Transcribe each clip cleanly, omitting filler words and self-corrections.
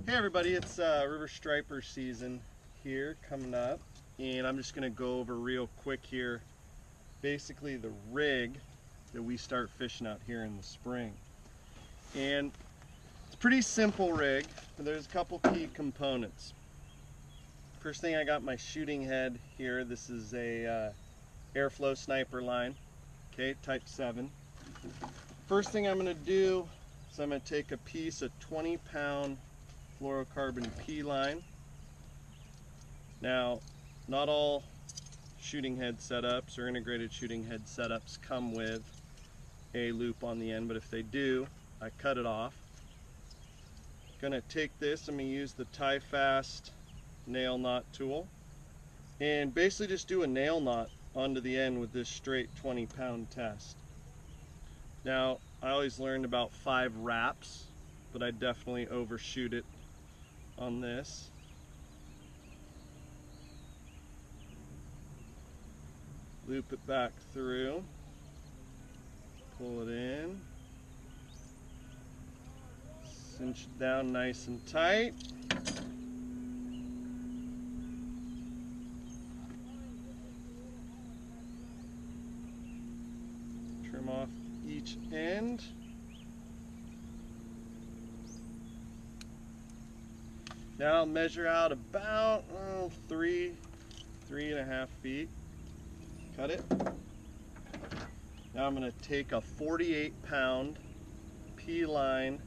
Hey everybody, it's river striper season here coming up, and I'm just going to go over real quick here basically the rig that we start fishing out here in the spring. And it's a pretty simple rig, but there's a couple key components. First thing, I got my shooting head here. This is a airflow sniper line, okay, type 7. First thing I'm going to do is I'm going to take a piece of 20-pound fluorocarbon P line. Now, not all shooting head setups or integrated shooting head setups come with a loop on the end, but if they do, I cut it off. Gonna take this, I'm gonna use the tie fast nail knot tool and basically just do a nail knot onto the end with this straight 20-pound test. Now, I always learned about 5 wraps, but I definitely overshoot it on this. Loop it back through, pull it in, cinch it down nice and tight. Trim off each end. Now I'll measure out about 3.5 feet. Cut it. Now I'm going to take a 48-pound P-line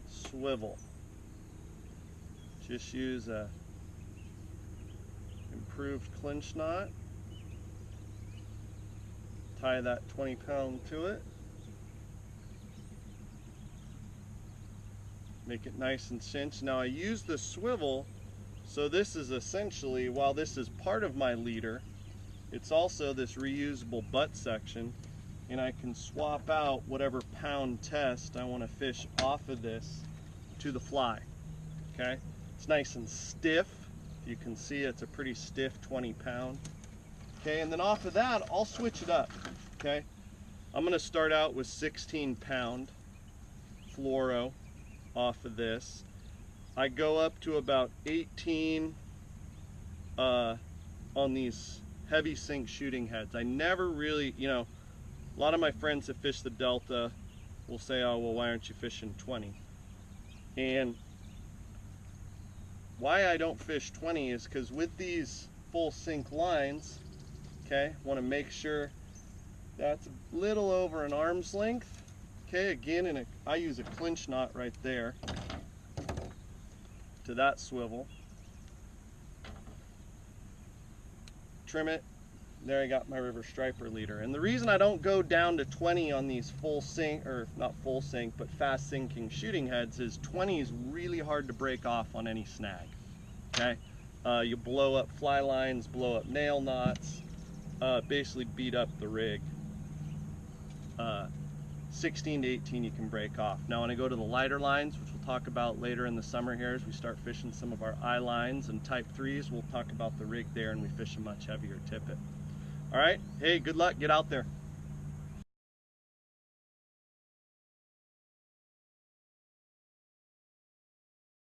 swivel. Just use a improved clinch knot. Tie that 20-pound to it. Make it nice and cinched. Now I use the swivel, so this is essentially, while this is part of my leader, it's also this reusable butt section, and I can swap out whatever pound test I want to fish off of this to the fly. Okay, it's nice and stiff. You can see it's a pretty stiff 20-pound. Okay, and then off of that, I'll switch it up. Okay, I'm going to start out with 16-pound fluoro off of this. I go up to about 18 on these heavy sink shooting heads. I never really, a lot of my friends that fish the Delta will say, oh, well, why aren't you fishing 20? And why I don't fish 20 is because with these full sink lines, okay, want to make sure that's a little over an arm's length. Okay, again, and I use a clinch knot right there to that swivel. Trim it. There I got my river striper leader. And the reason I don't go down to 20 on these full sink, or not full sink, but fast sinking shooting heads is 20 is really hard to break off on any snag. Okay, you blow up fly lines, blow up nail knots, basically beat up the rig. 16 to 18 you can break off. Now when I go to the lighter lines, which we'll talk about later in the summer here as we start fishing some of our eye lines and type 3s, we'll talk about the rig there and we fish a much heavier tippet. Alright, hey, good luck, get out there.